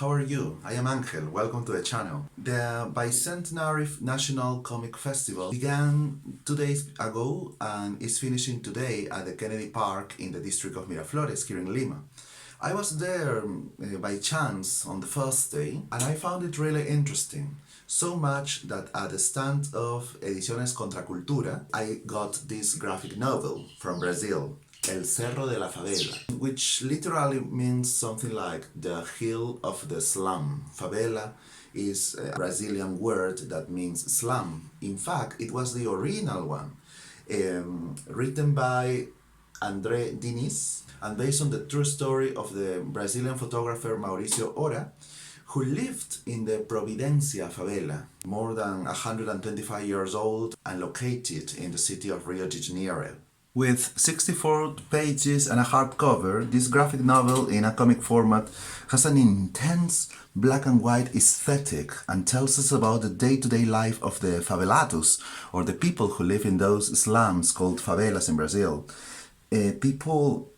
how are you? I am Angel, welcome to the channel. The Bicentenary National Comic Festival began 2 days ago and is finishing today at the Kennedy Park in the district of Miraflores here in Lima. I was there by chance on the first day and I found it really interesting. So much that at the stand of Ediciones Contra Cultura, I got this graphic novel from Brazil, El Cerro de la Favela, which literally means something like the hill of the slum. Favela is a Brazilian word that means slum. In fact, it was the original one, written by André Diniz and based on the true story of the Brazilian photographer Mauricio Ora, who lived in the Providencia favela, more than 125 years old and located in the city of Rio de Janeiro. With 64 pages and a hardcover, this graphic novel in a comic format has an intense black and white aesthetic and tells us about the day-to-day life of the favelados, or the people who live in those slums called favelas in Brazil. People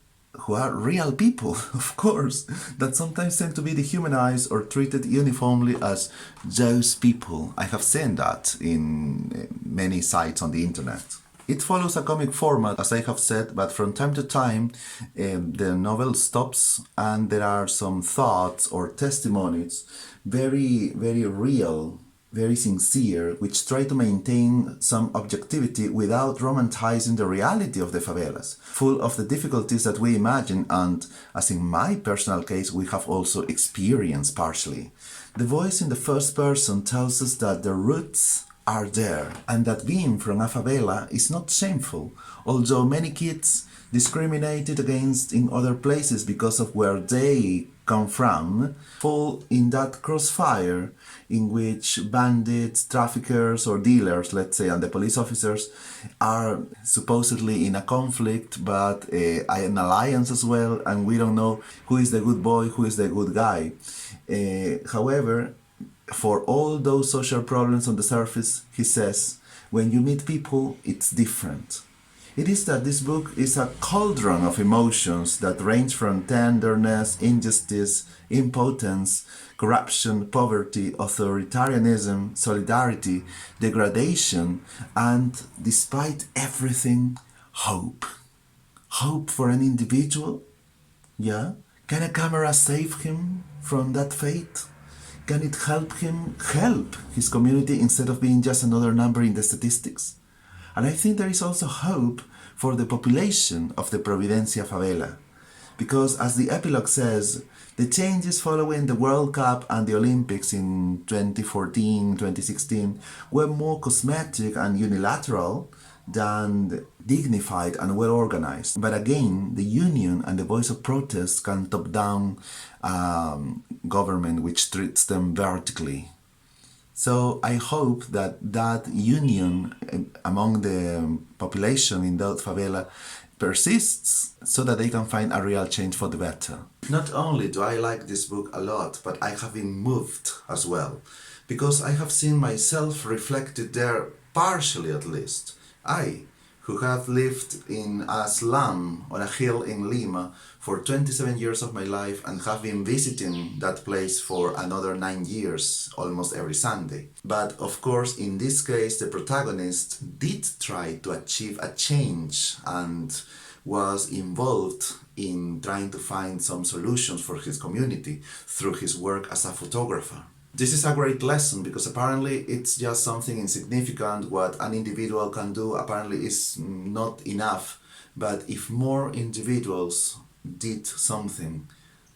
who are real people, of course, that sometimes tend to be dehumanized or treated uniformly as those people. I have seen that in many sites on the internet. It follows a comic format, as I have said, but from time to time the novel stops and there are some thoughts or testimonies, very real, very sincere, which try to maintain some objectivity without romanticizing the reality of the favelas, full of the difficulties that we imagine and, as in my personal case, we have also experienced partially. The voice in the first person tells us that the roots are there and that being from a favela is not shameful, although many kids discriminated against in other places because of where they come from fall in that crossfire in which bandits, traffickers or dealers, let's say, and the police officers are supposedly in a conflict but an alliance as well, and we don't know who is the good boy, who is the good guy. However, for all those social problems on the surface, he says, when you meet people, it's different. It is that this book is a cauldron of emotions that range from tenderness, injustice, impotence, corruption, poverty, authoritarianism, solidarity, degradation, and, despite everything, hope. Hope for an individual? Yeah? Can a camera save him from that fate? Can it help him help his community instead of being just another number in the statistics? And I think there is also hope for the population of the Providencia favela. Because as the epilogue says, the changes following the World Cup and the Olympics in 2014, 2016 were more cosmetic and unilateral than dignified and well organized. But again, the union and the voice of protest can top down government which treats them vertically. So I hope that that union among the population in that favela persists so that they can find a real change for the better. Not only do I like this book a lot, but I have been moved as well, because I have seen myself reflected there, partially at least. I, who have lived in a slum on a hill in Lima for 27 years of my life and have been visiting that place for another 9 years, almost every Sunday. But of course, in this case, the protagonist did try to achieve a change and was involved in trying to find some solutions for his community through his work as a photographer. This is a great lesson because apparently it's just something insignificant. What an individual can do apparently is not enough. But if more individuals did something,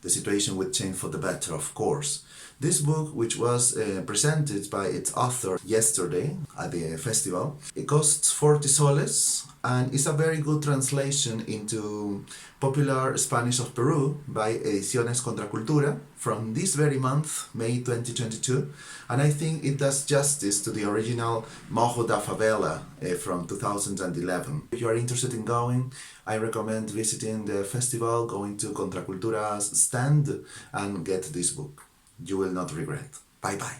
the situation would change for the better, of course. This book, which was presented by its author yesterday at the festival, it costs 40 soles and is a very good translation into popular Spanish of Peru by Ediciones Contra Cultura from this very month, May 2022, and I think it does justice to the original Morro da Favela from 2011. If you are interested in going, I recommend visiting the festival, going to Contra Cultura's stand and get this book. You will not regret. Bye bye.